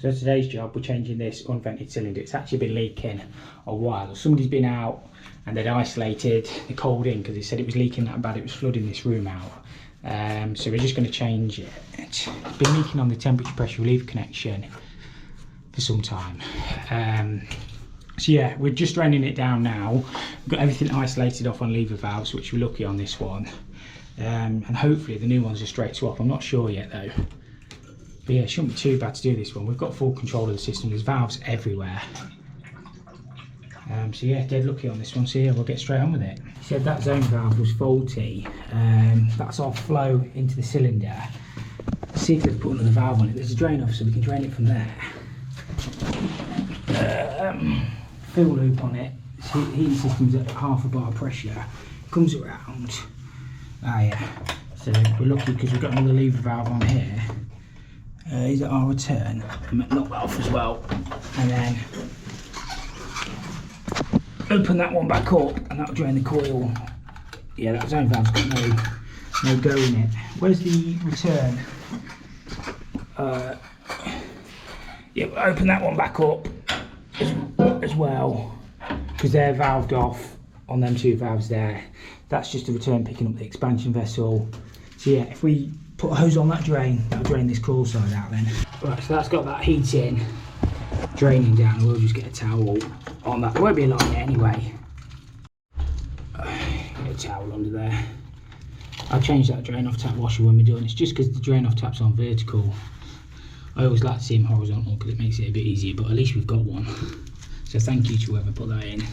So today's job, we're changing this unvented cylinder. It's actually been leaking a while. Somebody's been out and they'd isolated the cold in because they said it was leaking that bad, it was flooding this room out. So we're just going to change it. It's been leaking on the temperature pressure relief connection for some time. So yeah, we're just draining it down now. We've got everything isolated off on lever valves, which we're lucky on this one. And hopefully the new one's a straight swap. I'm not sure yet though. But yeah, it shouldn't be too bad to do this one. We've got full control of the system. There's valves everywhere. So yeah, dead lucky on this one. So yeah, we'll get straight on with it. He said that zone valve was faulty. That's our flow into the cylinder. Let's see if they've put another valve on it. There's a drain off, so we can drain it from there. Fill loop on it. Heating system's at half a bar pressure. Comes around. Ah yeah. So we're lucky because we've got another lever valve on here. He's at our return. I might knock that off as well. And then open that one back up and that'll drain the coil. Yeah, that zone valve's got no go in it. Where's the return? Yeah, open that one back up as well because they're valved off on them two valves there. That's just a return picking up the expansion vessel. So yeah, if we put a hose on that drain, that'll drain this coil side out then. Right, so that's got that heating draining down. We'll just get a towel on that. There won't be a line anyway. Get a towel under there. I'll change that drain off tap washer when we're done. It's just because the drain off tap's on vertical. I always like to see them horizontal because it makes it a bit easier, but at least we've got one. So thank you to whoever put that in.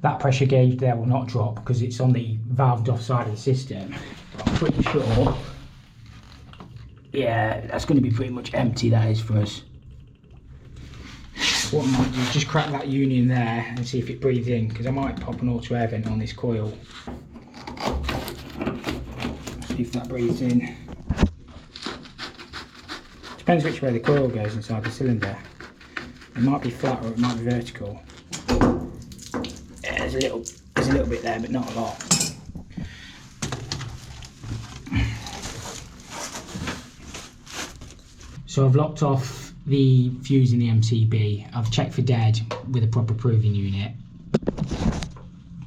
That pressure gauge there will not drop because it's on the valved off side of the system. But I'm pretty sure, yeah, that's going to be pretty much empty, that is, for us. What I might do is just crack that union there and see if it breathes in, because I might pop an auto air vent on this coil. See if that breathes in. Depends which way the coil goes inside the cylinder. It might be flat or it might be vertical. Yeah, there's a little bit there, but not a lot. So I've locked off the fuse in the MCB. I've checked for dead with a proper proving unit.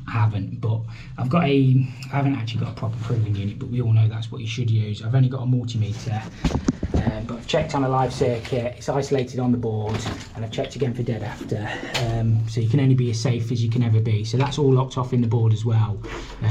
I haven't, but I haven't actually got a proper proving unit, but we all know that's what you should use. I've only got a multimeter, but I've checked on a live circuit. It's isolated on the board, and I've checked again for dead after. So you can only be as safe as you can ever be. So that's all locked off in the board as well.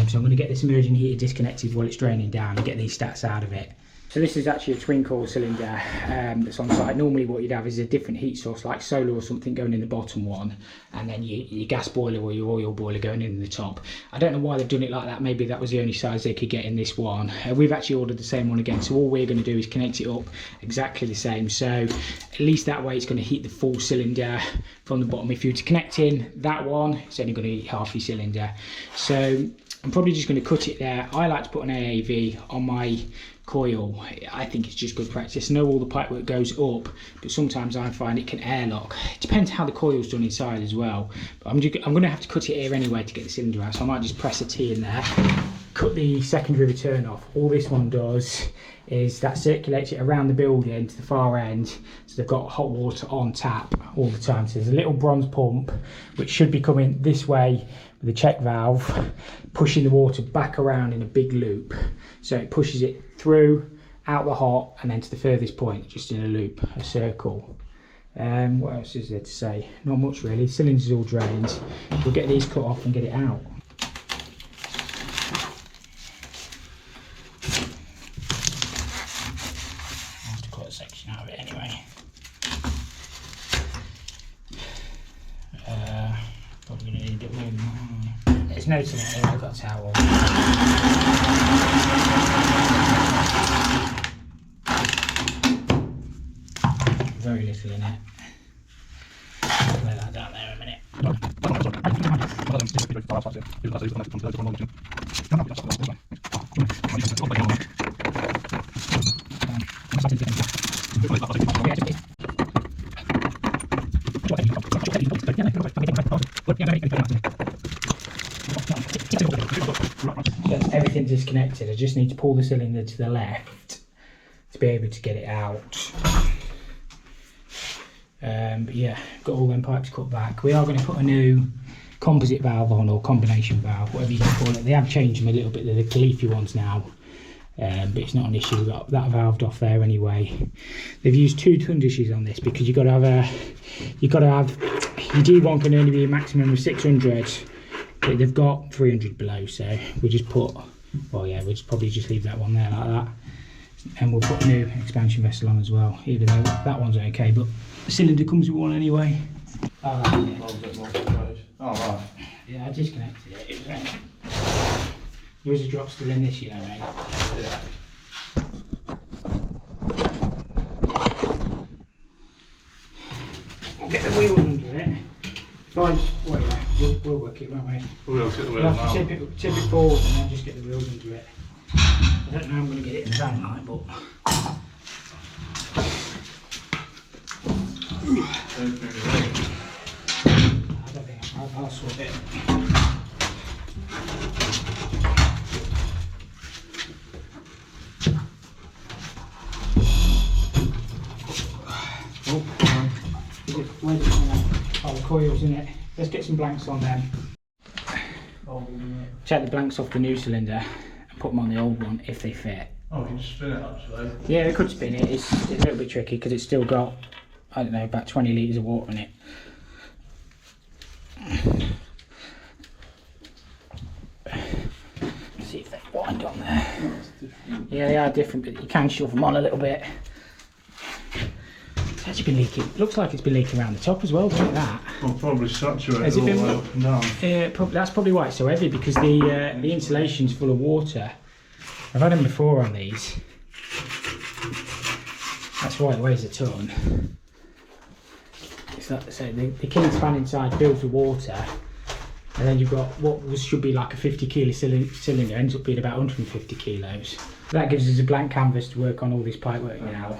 So I'm going to get this immersion heater disconnected while it's draining down and get these stats out of it. So this is actually a twin coil cylinder that's on site. Normally what you'd have is a different heat source like solar or something going in the bottom one, and then your gas boiler or your oil boiler going in the top. I don't know why they've done it like that. Maybe that was the only size they could get in this one. We've actually ordered the same one again, so all we're going to do is connect it up exactly the same. So at least that way it's going to heat the full cylinder from the bottom. If you were to connect in that one, it's only going to heat half your cylinder. So I'm probably just going to cut it there. I like to put an AAV on my coil. I think it's just good practice. I know all the pipework goes up, but sometimes I find it can airlock. It depends how the coil's done inside as well. But I'm going to have to cut it here anyway to get the cylinder out, so I might just press a T in there, cut the secondary return off. All this one does is that circulates it around the building to the far end, so they've got hot water on tap all the time. So there's a little bronze pump which should be coming this way with a check valve, pushing the water back around in a big loop. So it pushes it through, out the hot, and then to the furthest point, just in a loop, a circle. What else is there to say? Not much really. The cylinder's all drained. We'll get these cut off and get it out. I have to cut a section out of it anyway. Probably going to need a bit more than that. There's no tin here, I've got a towel. Very little in it. I'll lay that down there a minute. Everything's disconnected. I just need to pull the cylinder to the left to be able to get it out. But yeah, got all them pipes cut back. We are going to put a new composite valve on, or combination valve, whatever you can call it. They have changed them a little bit, they're the Khalifi ones now, but it's not an issue. We've got that valved off there anyway. They've used 2 ton dishes on this because you your D1 can only be a maximum of 600, but they've got 300 below, so we just put, well yeah, we'll probably just leave that one there like that, and we'll put a new expansion vessel on as well, even though that one's okay, but the cylinder comes with one anyway. Oh, right. Yeah, I disconnected it. There is a drop still in this, you know, mate. Yeah. We'll get the wheel under it. Fine. Wait, we'll work it, won't we? We'll get the wheel We'll have to tip it forward and then just get the wheels under it. I don't know how I'm going to get it in the van light, but... I'll sort it. Oh, the coils in it. Let's get some blanks on them. Check the blanks off the new cylinder and put them on the old one if they fit. Oh, you can spin it actually. Yeah, we could spin it. It's a little bit tricky because it's still got, I don't know, about 20 litres of water in it. See if they wind on there. Yeah, they are different, but you can shove them on a little bit. It's actually been leaking. Looks like it's been leaking around the top as well, doesn't it? That. Well, probably saturated. Has it been? Up and down. Yeah, that's probably why it's so heavy, because the insulation's full of water. I've had them before on these. That's why it weighs a ton. It's like, so the Kingspan inside fills with water, and then you've got what should be like a 50 kilo cylinder ends up being about 150 kilos. That gives us a blank canvas to work on all this pipework now.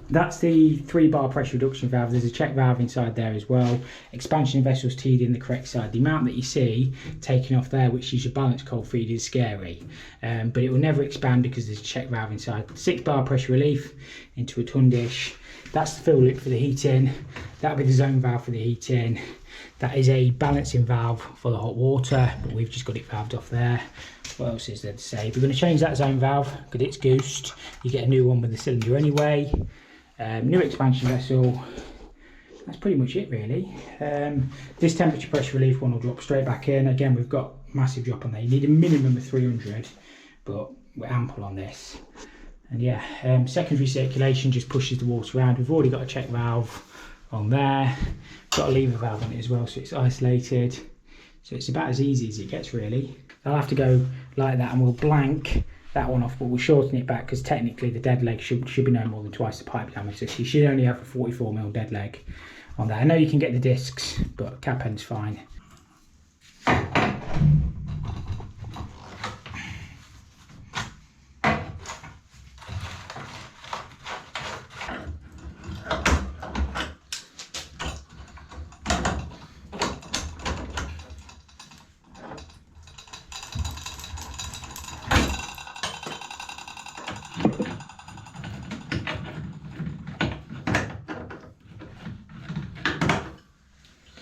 That's the 3-bar pressure reduction valve. There's a check valve inside there as well. Expansion vessels teed in the correct side. The amount that you see taken off there, which is your balance cold feed, is scary, but it will never expand because there's a check valve inside. 6-bar pressure relief into a ton dish. That's the fill loop for the heating. That'll be the zone valve for the heating. That is a balancing valve for the hot water, but we've just got it valved off there. What else is there to say? We're going to change that zone valve because it's goosed. You get a new one with the cylinder anyway. New expansion vessel. That's pretty much it really. This temperature pressure relief one will drop straight back in. Again, we've got massive drop on there. You need a minimum of 300, but we're ample on this. And yeah, secondary circulation just pushes the water around. We've already got a check valve on there. Got a lever valve on it as well, so it's isolated. So it's about as easy as it gets really. I'll have to go like that and we'll blank that one off, but we'll shorten it back because technically the dead leg should be no more than twice the pipe diameter. So you should only have a 44mm dead leg on there. I know you can get the discs, but cap end's fine.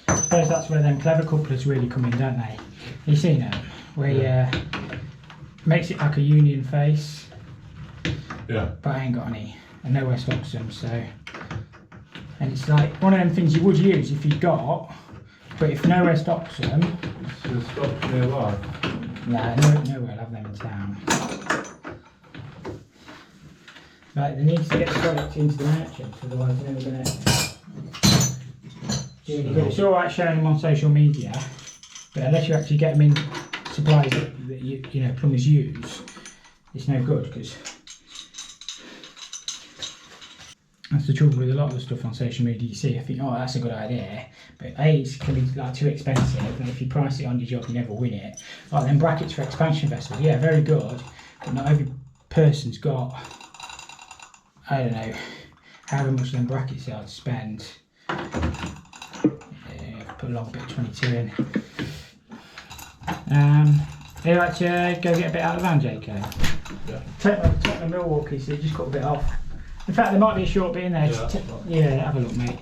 I suppose that's where them clever couplers really come in, don't they? You see now, where makes it like a union face. Yeah. But I ain't got any, and nowhere stops them, so. And it's like one of them things you would use if you got, but if nowhere stops them. So stop nearby. Nah, nowhere will have them in town. Right, they need to get the product into the merchant, otherwise they're never going to. It's alright showing them on social media, but unless you actually get them in supplies that you know plumbers use, it's no good, because that's the trouble with a lot of the stuff on social media. You see, I think, oh, that's a good idea, but A, it can be like too expensive, and if you price it on your job, you never win it. Like them brackets for expansion vessels, yeah, very good, but not every person's got, I don't know, however much them brackets are to spend. Put a long bit of 22 in. You like to go get a bit out of the van, JK? Yeah. Take the Milwaukee, so you just cut a bit off. In fact, there might be a short bit in there. Yeah. Yeah, have a look, mate.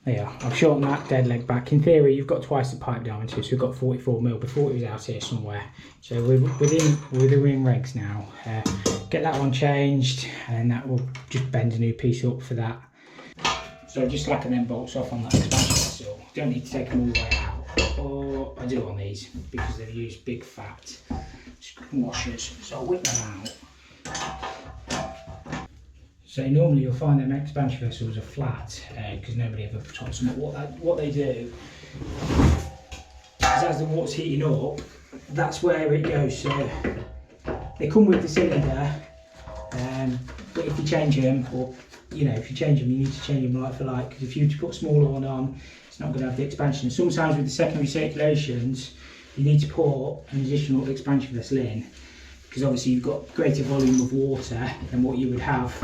There, I've shortened that dead leg back. In theory, you've got twice the pipe diameter, so we've got 44mm before it was out here somewhere. So we're within regs now. Get that one changed, and that will just bend a new piece up for that. So just slacken them bolts off on that expansion vessel. Don't need to take them all the way out, or I do on these because they've used big fat washers. So I'll whip them out. So normally you'll find them expansion vessels are flat because nobody ever puts them. But what they do is as the water's heating up, that's where it goes. So they come with the cylinder, but if you change them, or if you change them, you need to change them like for like. Because if you put a smaller one on, it's not going to have the expansion. Sometimes with the secondary circulations, you need to put an additional expansion vessel in. Because obviously you've got greater volume of water than what you would have,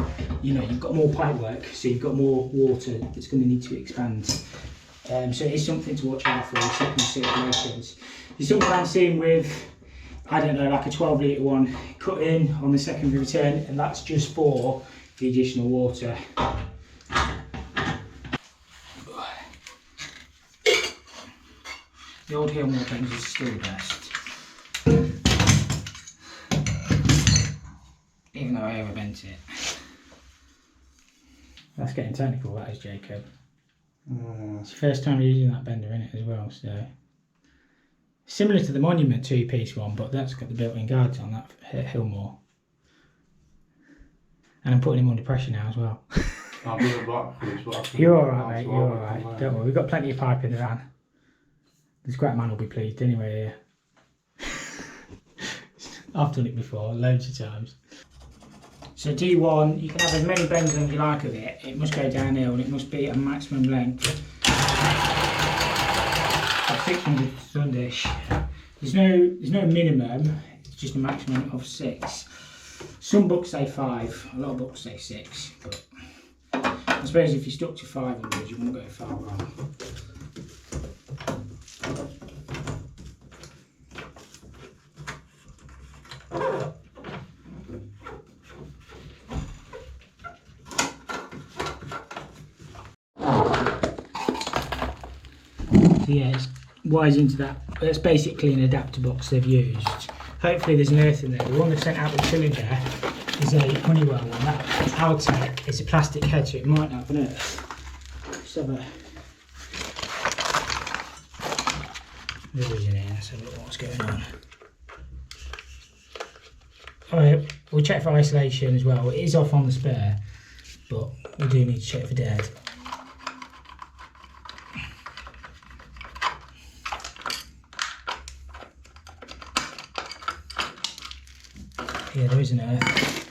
you've got more pipework, so you've got more water that's going to need to expand. So it is something to watch out for in secondary circulations. You sometimes see them with, I don't know, like a 12 litre one cut in on the secondary return, and that's just for the additional water. The old Hillmore things is still best. Even though I overbent it. That's getting technical, that is, Jacob. It's the first time you're using that bender in it as well, so. Similar to the Monument 2-piece one, but that's got the built-in guards on that Hillmore. And I'm putting him under pressure now as well. I'll be a black piece, but You're alright, mate, you're alright. Don't worry, we've got plenty of pipe in the van. The scrap man will be pleased anyway here. I've done it before, loads of times. So D1, you can have as many bends as you like of it. It must go downhill and it must be a maximum length of 600 Sundish. There's no minimum, it's just a maximum of 6. Some books say 5, a lot of books say 6, but I suppose if you're stuck to 500 you won't go far wrong. So yeah, it's wires into that. That's basically an adapter box they've used. Hopefully there's an earth in there. The one they've sent out with the cylinder is a Honeywell one. That Altec is a plastic head, so it might have an earth. Let's have a... There is in here, let's have a look what's going on. Alright, we'll check for isolation as well. It is off on the spare, but we do need to check for dead. Yeah, there is an earth.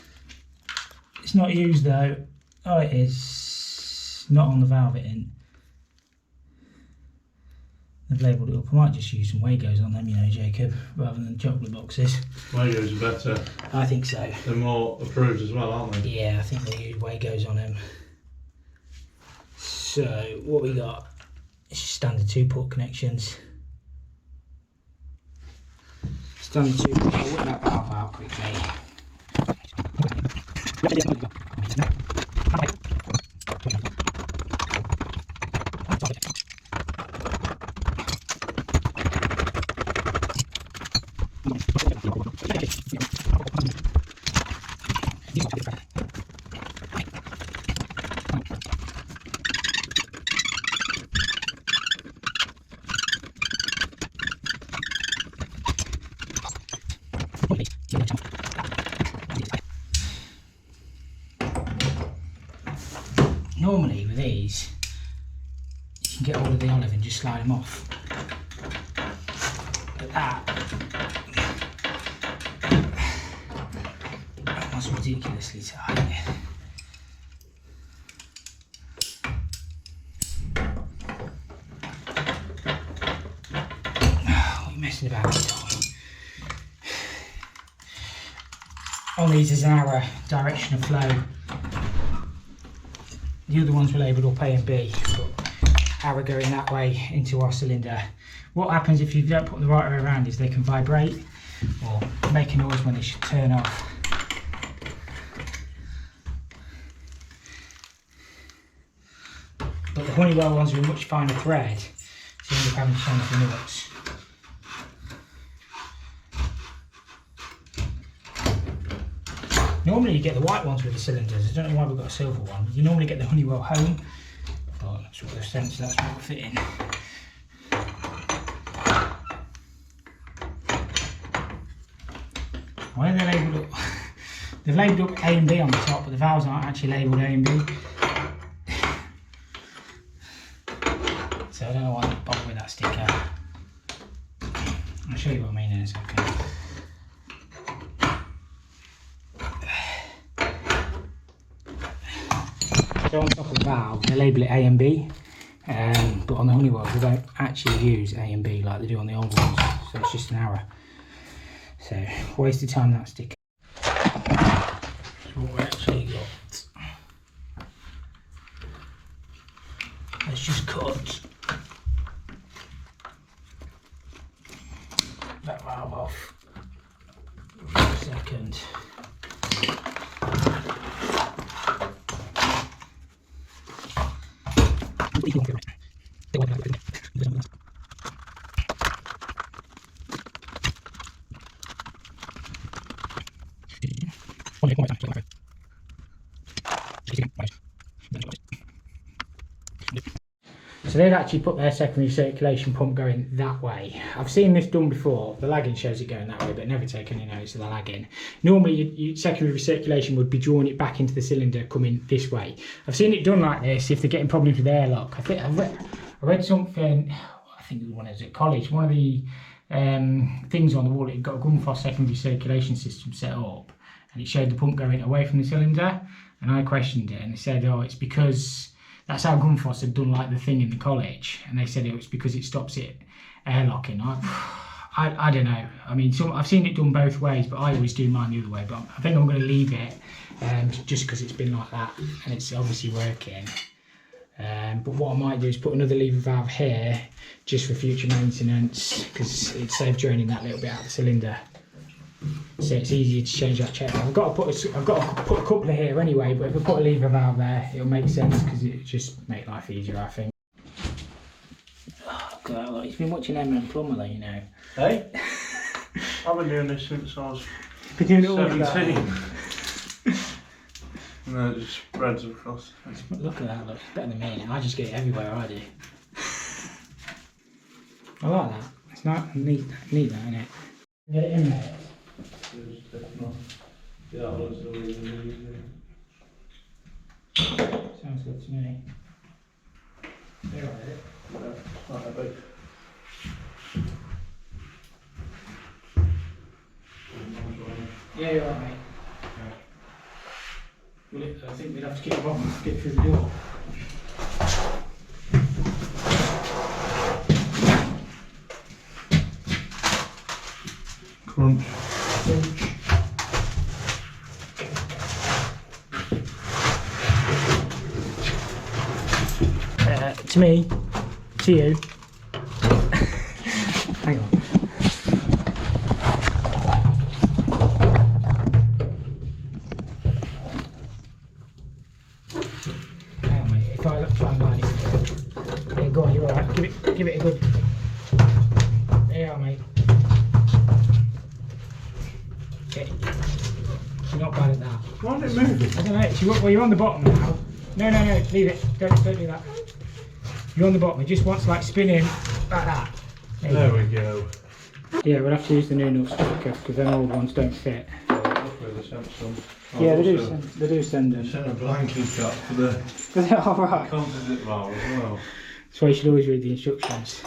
It's not used though. Oh, it is. Not on the valve it in. They've labelled it up. I might just use some Wagos on them, Jacob, rather than chocolate boxes. Wagos are better. I think so. They're more approved as well, aren't they? Yeah, I think they use Wagos on them. So, what we got is standard 2-port connections. Standard 2-port. I'll whip that valve out quickly. Normally with these, you can get hold of the olive and just slide them off. But that's ridiculously tight. What are you messing about with, Tom? On these is an arrow direction of flow. The other ones were labelled up A and B, but arrow going that way into our cylinder. What happens if you don't put them the right way around is they can vibrate or make a noise when they should turn off. But the Honeywell ones are a much finer thread, so you end up having to change the nuts. Normally you get the white ones with the cylinders. I don't know why we've got a silver one. You normally get the Honeywell Home. Oh, that's what the sense, that's what will fit in. Why are they labelled up? They've labelled up A and B on the top, but the valves aren't actually labelled A and B. So I don't know why they bother with that sticker. I'll show you what I mean in a second. So on top of the valve, they label it A and B, but on the Honeywell they don't actually use A and B like they do on the old ones, so it's just an arrow. So, wasted time that sticker. That's what we actually got. Let's just cut that valve off for a second. So they've actually put their secondary circulation pump going that way. I've seen this done before. The lagging shows it going that way, but never taken any notice of the lagging. Normally, your secondary circulation would be drawing it back into the cylinder, coming this way. I've seen it done like this if they're getting problems with airlock. I think I read something. I think it was when I was at college. One of the things on the wall, it got a Gunfoss secondary circulation system set up, and it showed the pump going away from the cylinder. And I questioned it, and they said, "Oh, it's because." That's how Gunfoss had done like the thing in the college, and they said it was because it stops it airlocking. I don't know. I mean, I've seen it done both ways, but I always do mine the other way. But I think I'm going to leave it just because it's been like that, and it's obviously working. But what I might do is put another lever valve here just for future maintenance, because it saves draining that little bit out of the cylinder. So it's easier to change that check valve. I've got to put a coupler here anyway, but if I put a lever valve there, it'll make sense because it just make life easier, I think. Oh, look at that, look. He's been watching Eminent Plumber, though, you know. Hey? I've been doing this since I was been doing it all 17. And then it just spreads across. Look at that, look. It's better than me. I just get it everywhere I do. I like that. It's not neat that, isn't it? Get it in there. Yeah, that looks really easy. Sounds good to me. There, right? Yeah, not that big. Yeah, you're right, mate. Well, I think we'd have to get through the door. Crunch. To me, to you. Hang on. Hang on, mate. If I look try and line it. Yeah, go on, you're alright. Give it a good. There you are, mate. Okay. You're not bad at that. Why did it move? I don't know. Well, you're on the bottom now. No, leave it. Don't do that. You're on the bottom. It just wants like spinning like that. There we go. Yeah, we'll have to use the new nuts to because them old ones don't fit. Hopefully the Samsung. Yeah, they do send them. They sent a blanking cut for the Oh, right. composite valve as well. So you should always read the instructions.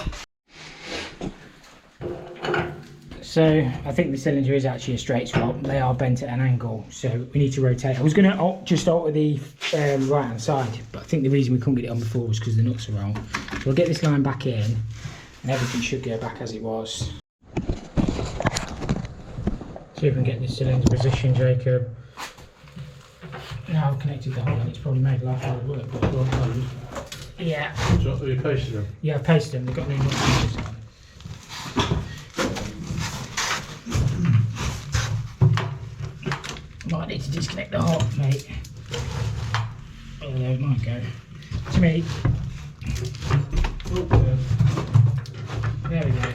So I think the cylinder is actually a straight swap. They are bent at an angle, so we need to rotate. I was going to just alter the right hand side, but I think the reason we couldn't get it on before was because the nuts are wrong. So we'll get this line back in, and everything should go back as it was. See if we can get this cylinder positioned, Jacob. Now I've connected the hole and it's probably made life hard work, but it's well done. Yeah. Have you pasted them? Yeah, I've pasted them. They've got new nuts on. Might need to disconnect the hole, mate. Oh, there it might go. To me. There we go.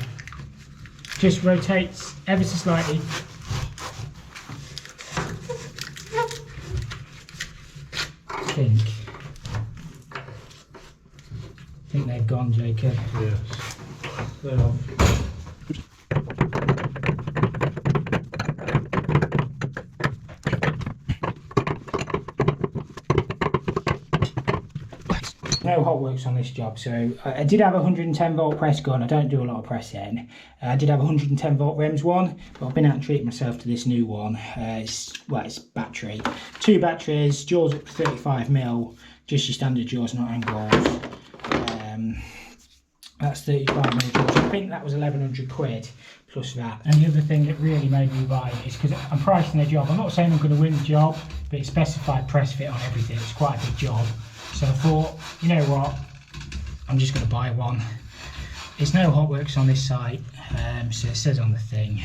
Just rotates ever so slightly. I think they've gone, Jacob. Yes. They are. No hot works on this job, so I did have a 110 volt press gun. I don't do a lot of pressing. I did have a 110 volt REMS one, but I've been out and treated myself to this new one. It's battery, 2 batteries, jaws up to 35mm, just your standard jaws, not angles. That's 35mm jaws. I think that was 1100 quid plus that. And the other thing that really made me buy it is because I'm pricing the job. I'm not saying I'm going to win the job, but it's specified press fit on everything. It's quite a big job. So I thought, you know what, I'm just going to buy one. There's no hot works on this site, so it says on the thing.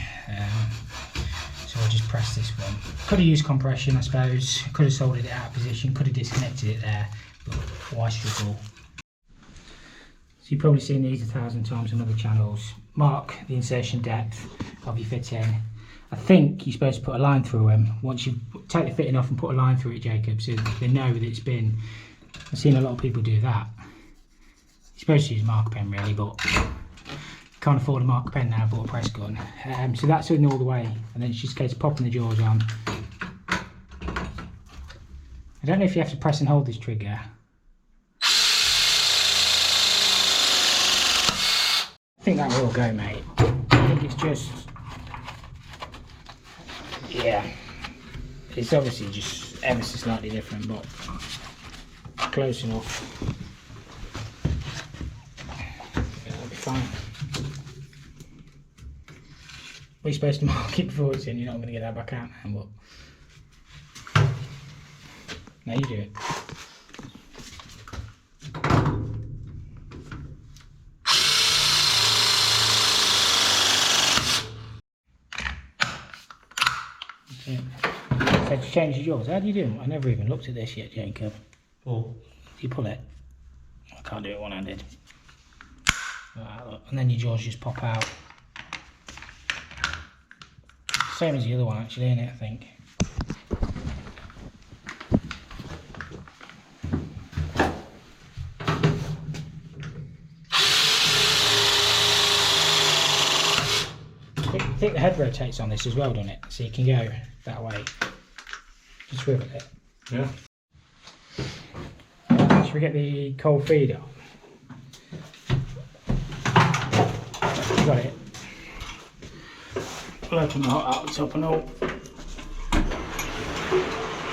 So I'll just press this one. Could have used compression, I suppose. Could have soldered it out of position, could have disconnected it there, but why struggle? So you've probably seen these 1,000 times on other channels. Mark the insertion depth of your fitting. I think you're supposed to put a line through them. Once you take the fitting off and put a line through it, Jacob, so they know that it's been. I've seen a lot of people do that. You're supposed to use a marker pen really, but can't afford a marker pen now, I bought a press gun. So that's in all the way, and then it's just a case of popping the jaws on. I don't know if you have to press and hold this trigger. I think that will go, mate. I think it's just, yeah, it's obviously just ever so slightly different, but close enough. That'll be fine. We're supposed to mark it before it's in. You're not going to get that back out now, but now you do it. So to change yours, how do you do it? I never even looked at this yet, Jacob. Pull. Do you pull it? I can't do it one-handed. Right, look. And then your jaws just pop out. Same as the other one actually, isn't it, I think? I think the head rotates on this as well, doesn't it? So you can go that way. Just swivel it. Yeah. Should we get the cold feeder? Got it. We'll open the hot out the top and all.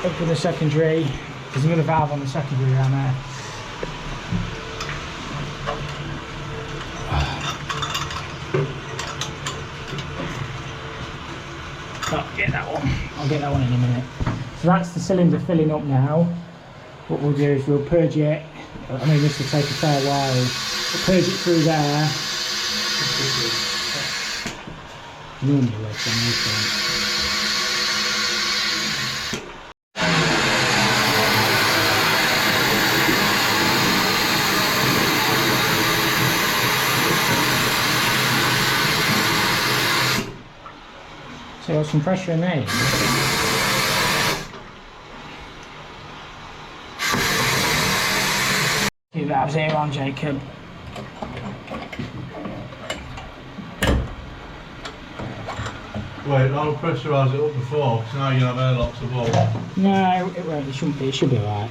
Open the secondary. There's another valve on the secondary around there. I'll get that one. I'll get that one in a minute. So that's the cylinder filling up now. What we'll do is we'll purge it. I mean, this will take a fair while. We'll purge it through there. Normally works on this one. So got some pressure in there. Two valves here on, Jacob. Wait, I'll pressurise it up before, because now you have airlocks above. No, it won't. It shouldn't be. It should be alright.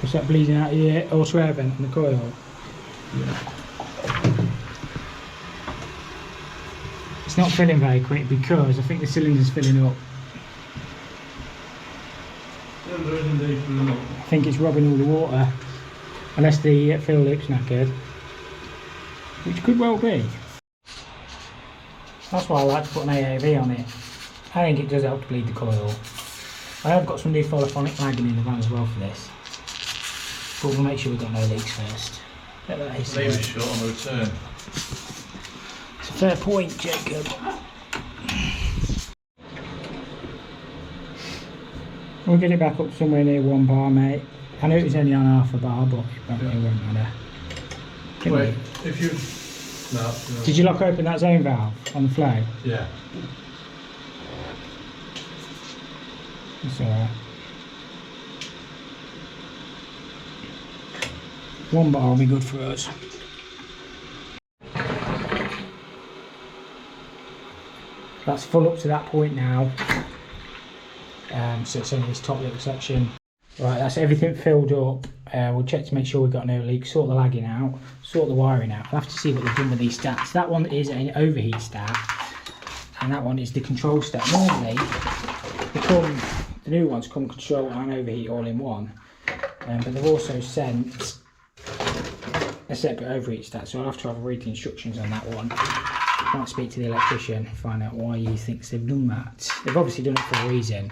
What's that bleeding out of your auto air vent on the coil? Yeah. It's not filling very quick because I think the cylinder's filling up. Cylinder is indeed filling up. I think it's robbing all the water, unless the fill loop's knackered, which could well be. That's why I like to put an AAV on it. I think it does help to bleed the coil. I have got some new polyphonic lagging in the van as well for this, but we'll make sure we've got no leaks first. Let that hit Leave it short on the return. It's a fair point, Jacob. We'll get it back up somewhere near 1 bar, mate. I know it was only on half a bar, but it won't matter. Wait, if you... No. Did you lock open that zone valve on the flow? Yeah. That's alright. 1 bar will be good for us. That's full up to that point now. So it's only this top little section. Right, that's everything filled up. We'll check to make sure we've got no leaks, sort the lagging out, sort the wiring out. I'll have to see what they've done with these stats. That one is an overheat stat, and that one is the control stat. Normally, the new ones come control and overheat all in one, but they've also sent a separate overheat stat, so I'll have to have a read the instructions on that one. I might speak to the electrician, find out why he thinks they've done that. They've obviously done it for a reason.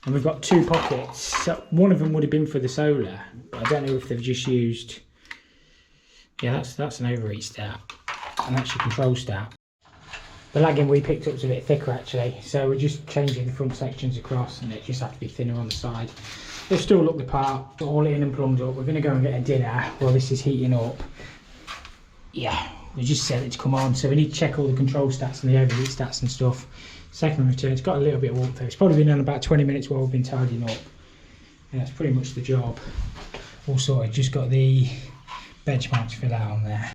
And we've got 2 pockets. So one of them would have been for the solar, but I don't know if they've just used... Yeah, that's an overheat stat, and that's your control stat. The lagging we picked up is a bit thicker actually, so we're just changing the front sections across, and it just have to be thinner on the side. They'll still look the part, got all it in and plumbed up. We're going to go and get a dinner while this is heating up. Yeah, we just set it to come on, so we need to check all the control stats and the overheat stats and stuff. Second return, it's got a little bit of warmth there. It's probably been on about 20 minutes while we've been tidying up. And that's pretty much the job. All sorted, just got the benchmark to fill out on there.